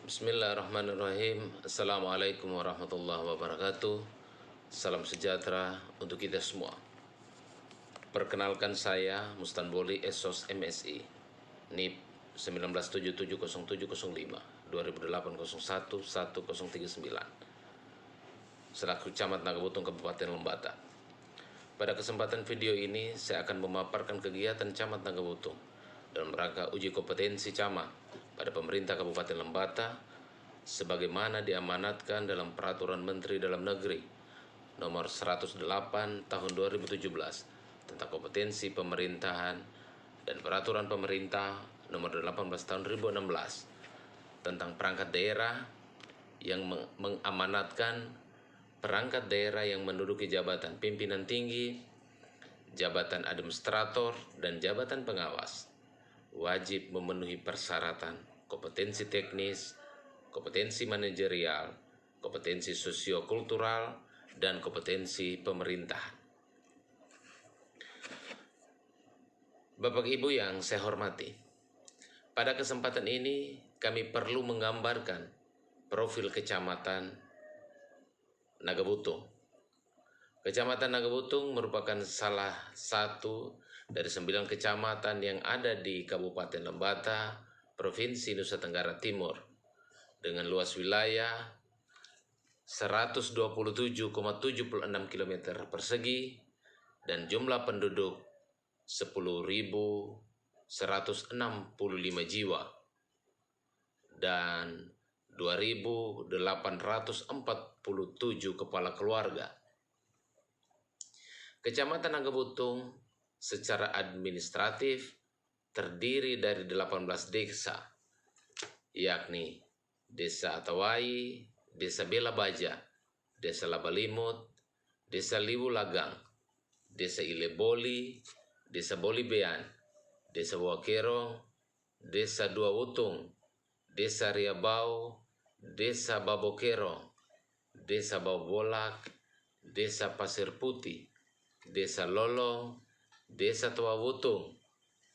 Bismillahirrahmanirrahim. Assalamualaikum warahmatullahi wabarakatuh. Salam sejahtera untuk kita semua. Perkenalkan saya Mustanboli Esos MSI NIP 19770705 2008011039 selaku Camat Nagabutong Kabupaten Lembata. Pada kesempatan video ini saya akan memaparkan kegiatan Camat Nagabutong dalam rangka uji kompetensi camat pada pemerintah Kabupaten Lembata sebagaimana diamanatkan dalam Peraturan Menteri Dalam Negeri Nomor 108 Tahun 2017 tentang kompetensi pemerintahan dan Peraturan Pemerintah Nomor 18 Tahun 2016 tentang perangkat daerah yang mengamanatkan perangkat daerah yang menduduki jabatan pimpinan tinggi, jabatan administrator, dan jabatan pengawas wajib memenuhi persyaratan kompetensi teknis, kompetensi manajerial, kompetensi sosiokultural, dan kompetensi pemerintahan. Bapak Ibu yang saya hormati, pada kesempatan ini kami perlu menggambarkan profil Kecamatan Nagabutong. Kecamatan Nagabutong merupakan salah satu dari 9 kecamatan yang ada di Kabupaten Lembata, Provinsi Nusa Tenggara Timur, dengan luas wilayah 127,76 km persegi dan jumlah penduduk 10.165 jiwa dan 2.847 kepala keluarga. Kecamatan Nagabutong secara administratif terdiri dari 18 desa, yakni Desa Atawai, Desa Bela Baja, Desa Labalimut, Desa Liwu Lagang, Desa Ileboli, Desa Bolibean, Desa Wakerong, Desa Dua Wutung, Desa Riabau, Desa Babokerong, Desa Babolak, Desa Pasir Putih, Desa Lolong, Desa Tua Wutung,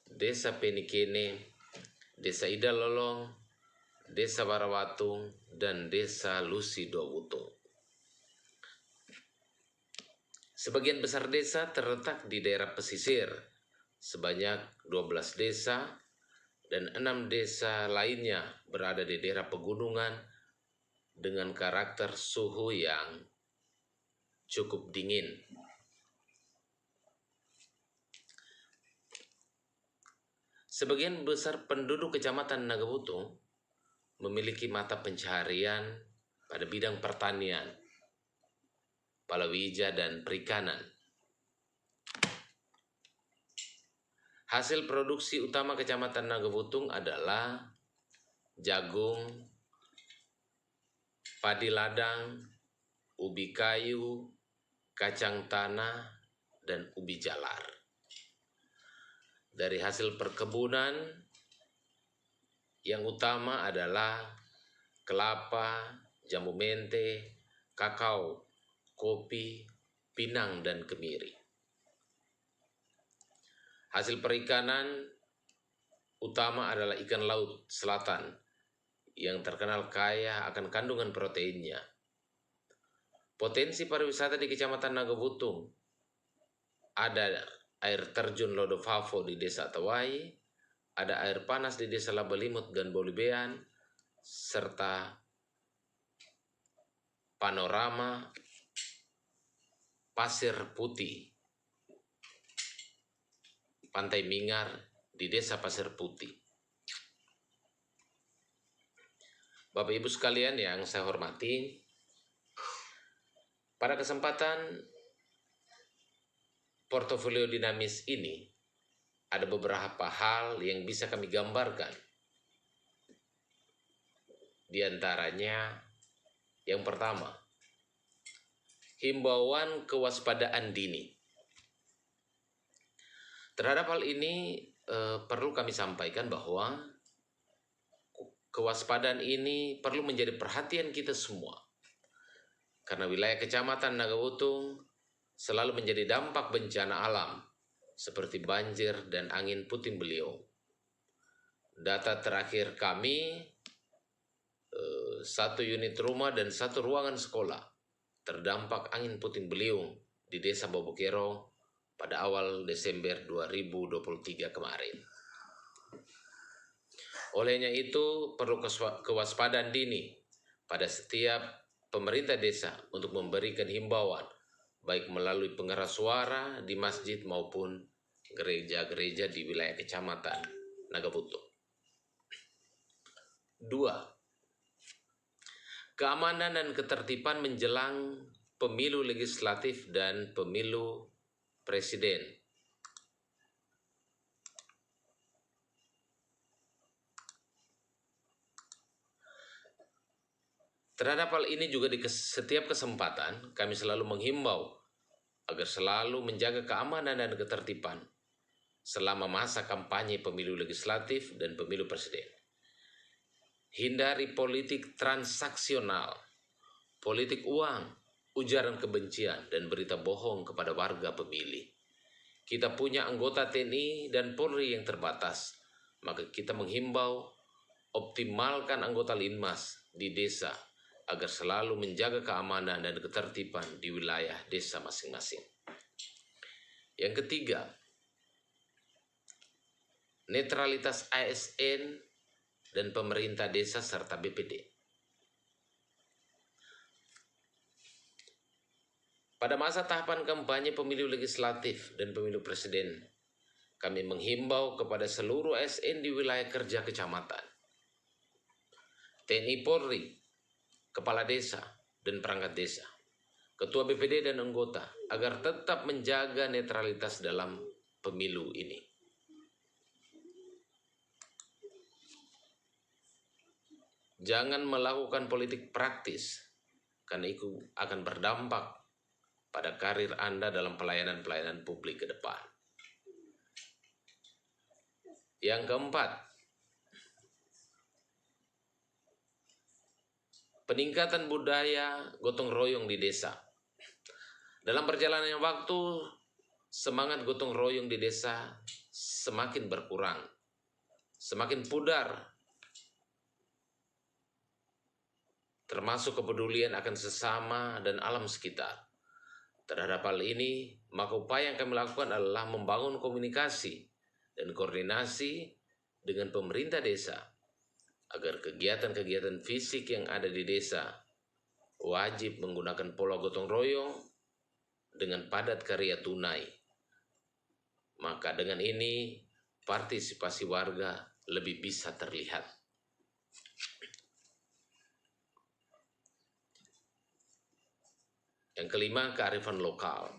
Desa Penikene, Desa Ida Lolong, Desa Barawatung, dan Desa Lusi Dua Wutung. Sebagian besar desa terletak di daerah pesisir, sebanyak 12 desa, dan 6 desa lainnya berada di daerah pegunungan dengan karakter suhu yang cukup dingin. Sebagian besar penduduk Kecamatan Nagabutong memiliki mata pencaharian pada bidang pertanian, palawija, dan perikanan. Hasil produksi utama Kecamatan Nagabutong adalah jagung, padi ladang, ubi kayu, kacang tanah, dan ubi jalar. Dari hasil perkebunan yang utama adalah kelapa, jambu mente, kakao, kopi, pinang, dan kemiri. Hasil perikanan utama adalah ikan laut selatan yang terkenal kaya akan kandungan proteinnya. Potensi pariwisata di Kecamatan Nagabutong ada air terjun Lodofavo di Desa Atawai, ada air panas di Desa Labalimut dan Bolibean, serta panorama pasir putih Pantai Mingar di Desa Pasir Putih. Bapak Ibu sekalian yang saya hormati, pada kesempatan portofolio dinamis ini ada beberapa hal yang bisa kami gambarkan. Di antaranya, yang pertama, himbauan kewaspadaan dini. Terhadap hal ini perlu kami sampaikan bahwa kewaspadaan ini perlu menjadi perhatian kita semua. Karena wilayah Kecamatan Nagabutong selalu menjadi dampak bencana alam seperti banjir dan angin puting beliung. Data terakhir kami 1 unit rumah dan 1 ruangan sekolah terdampak angin puting beliung di Desa Bobokero pada awal Desember 2023 kemarin. Olehnya itu perlu kewaspadaan dini pada setiap pemerintah desa untuk memberikan himbauan baik melalui pengeras suara di masjid maupun gereja-gereja di wilayah Kecamatan Nagabutung. 2. Keamanan dan ketertiban menjelang pemilu legislatif dan pemilu presiden. Terhadap hal ini juga di setiap kesempatan kami selalu menghimbau agar selalu menjaga keamanan dan ketertiban selama masa kampanye pemilu legislatif dan pemilu presiden. Hindari politik transaksional, politik uang, ujaran kebencian, dan berita bohong kepada warga pemilih. Kita punya anggota TNI dan Polri yang terbatas, maka kita menghimbau optimalkan anggota Linmas di desa agar selalu menjaga keamanan dan ketertiban di wilayah desa masing-masing. Yang ketiga, netralitas ASN dan pemerintah desa serta BPD. Pada masa tahapan kampanye pemilu legislatif dan pemilu presiden, kami menghimbau kepada seluruh ASN di wilayah kerja kecamatan, TNI Polri, kepala desa dan perangkat desa, ketua BPD dan anggota agar tetap menjaga netralitas dalam pemilu ini. Jangan melakukan politik praktis, karena itu akan berdampak pada karir Anda dalam pelayanan-pelayanan publik ke depan. Yang keempat, peningkatan budaya gotong royong di desa. Dalam perjalanan waktu, semangat gotong royong di desa semakin berkurang, semakin pudar, termasuk kepedulian akan sesama dan alam sekitar. Terhadap hal ini, maka upaya yang kami lakukan adalah membangun komunikasi dan koordinasi dengan pemerintah desa agar kegiatan-kegiatan fisik yang ada di desa wajib menggunakan pola gotong royong dengan padat karya tunai. Maka dengan ini, partisipasi warga lebih bisa terlihat. Yang kelima, kearifan lokal.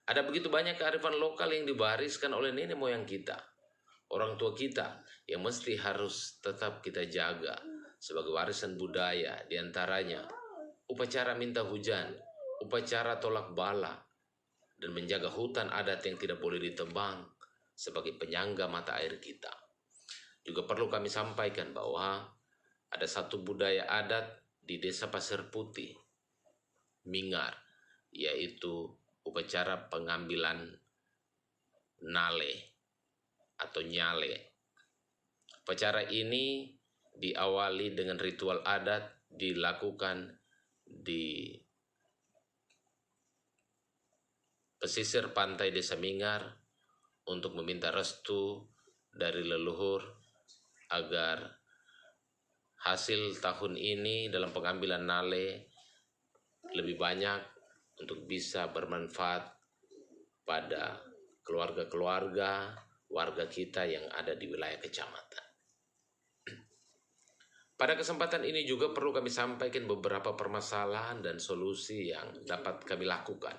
Ada begitu banyak kearifan lokal yang diwariskan oleh nenek moyang kita, orang tua kita, yang mesti harus tetap kita jaga sebagai warisan budaya, diantaranya upacara minta hujan, upacara tolak bala, dan menjaga hutan adat yang tidak boleh ditebang sebagai penyangga mata air kita. Juga perlu kami sampaikan bahwa ada satu budaya adat di Desa Pasir Putih, Mingar, yaitu upacara pengambilan nale atau nyale. Upacara ini diawali dengan ritual adat dilakukan di pesisir pantai Desa Mingar untuk meminta restu dari leluhur agar hasil tahun ini dalam pengambilan nale lebih banyak untuk bisa bermanfaat pada keluarga-keluarga warga kita yang ada di wilayah kecamatan. Pada kesempatan ini juga perlu kami sampaikan beberapa permasalahan dan solusi yang dapat kami lakukan.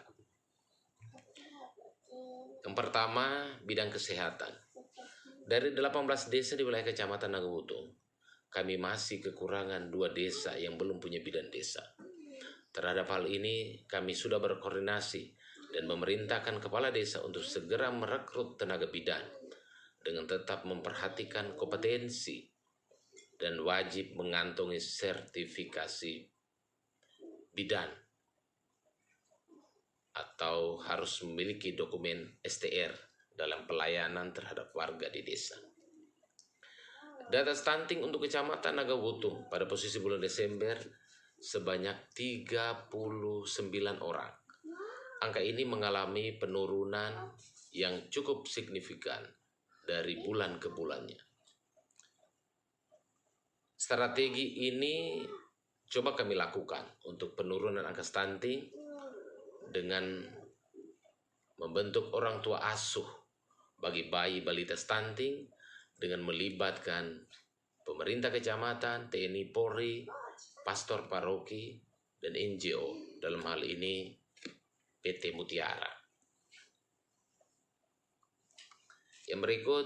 Yang pertama, bidang kesehatan. Dari 18 desa di wilayah Kecamatan Nagabutung, kami masih kekurangan 2 desa yang belum punya bidan desa. Terhadap hal ini, kami sudah berkoordinasi dan memerintahkan kepala desa untuk segera merekrut tenaga bidan dengan tetap memperhatikan kompetensi dan wajib mengantongi sertifikasi bidan atau harus memiliki dokumen STR dalam pelayanan terhadap warga di desa. Data stunting untuk Kecamatan Nagabutung pada posisi bulan Desember sebanyak 39 orang. Angka ini mengalami penurunan yang cukup signifikan dari bulan ke bulannya. Strategi ini coba kami lakukan untuk penurunan angka stunting dengan membentuk orang tua asuh bagi bayi balita stunting dengan melibatkan pemerintah kecamatan, TNI Polri, pastor paroki, dan NGO, dalam hal ini PT Mutiara. Yang berikut,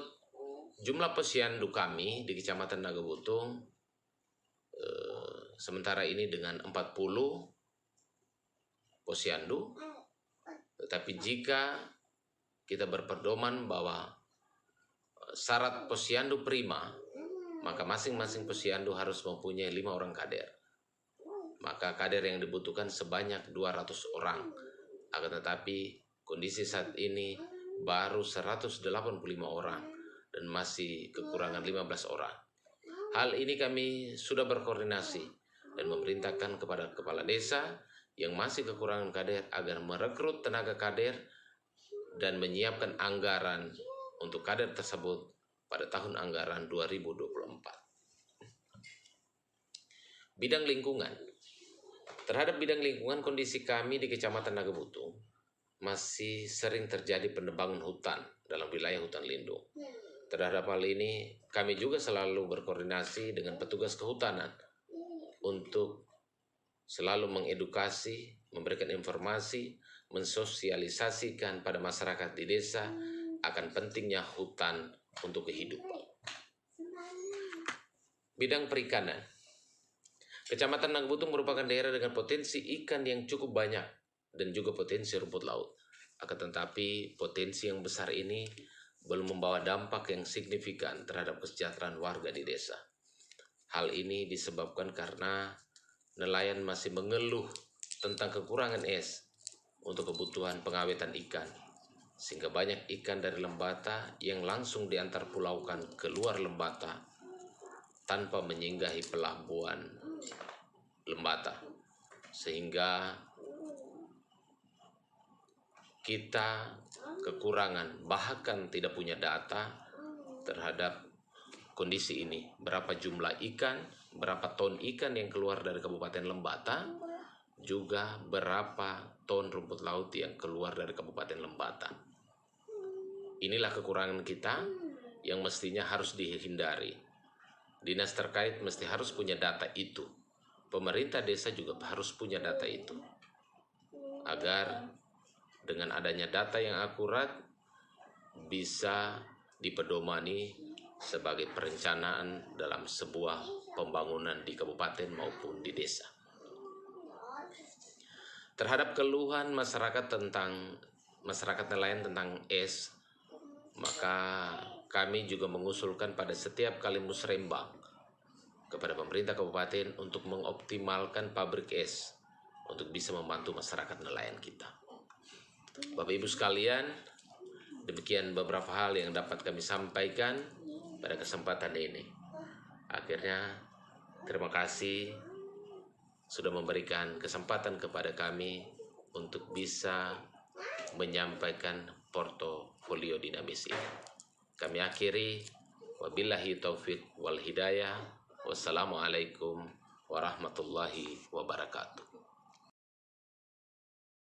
jumlah posyandu kami di Kecamatan Nagabutung sementara ini dengan 40 posyandu, tetapi jika kita berpedoman bahwa syarat posyandu prima, maka masing-masing posyandu harus mempunyai 5 orang kader. Maka kader yang dibutuhkan sebanyak 200 orang. Akan tetapi kondisi saat ini baru 185 orang dan masih kekurangan 15 orang. Hal ini kami sudah berkoordinasi dan memerintahkan kepada kepala desa yang masih kekurangan kader agar merekrut tenaga kader dan menyiapkan anggaran untuk kader tersebut pada tahun anggaran 2024. Bidang lingkungan. Terhadap bidang lingkungan, kondisi kami di Kecamatan Nagabutung masih sering terjadi penebangan hutan dalam wilayah hutan lindung. Terhadap hal ini, kami juga selalu berkoordinasi dengan petugas kehutanan untuk selalu mengedukasi, memberikan informasi, mensosialisasikan pada masyarakat di desa akan pentingnya hutan untuk kehidupan. Bidang perikanan. Kecamatan Nagabutung merupakan daerah dengan potensi ikan yang cukup banyak dan juga potensi rumput laut. Akan tetapi potensi yang besar ini belum membawa dampak yang signifikan terhadap kesejahteraan warga di desa. Hal ini disebabkan karena nelayan masih mengeluh tentang kekurangan es untuk kebutuhan pengawetan ikan, sehingga banyak ikan dari Lembata yang langsung diantar pulaukan ke luar Lembata tanpa menyinggahi pelabuhan Lembata, sehingga kita kekurangan bahkan tidak punya data terhadap kondisi ini. Berapa jumlah ikan, berapa ton ikan yang keluar dari Kabupaten Lembata, juga berapa ton rumput laut yang keluar dari Kabupaten Lembata. Inilah kekurangan kita yang mestinya harus dihindari. Dinas terkait mesti harus punya data itu. Pemerintah desa juga harus punya data itu. Agar dengan adanya data yang akurat bisa dipedomani sebagai perencanaan dalam sebuah pembangunan di kabupaten maupun di desa. Terhadap keluhan masyarakat nelayan tentang es, maka kami juga mengusulkan pada setiap kali musrembang kepada pemerintah kabupaten untuk mengoptimalkan pabrik es untuk bisa membantu masyarakat nelayan kita. Bapak Ibu sekalian, demikian beberapa hal yang dapat kami sampaikan pada kesempatan ini. Akhirnya, terima kasih sudah memberikan kesempatan kepada kami untuk bisa menyampaikan portofolio dinamis ini. Kami akhiri, wabillahi taufiq wal hidayah. Wassalamualaikum warahmatullahi wabarakatuh.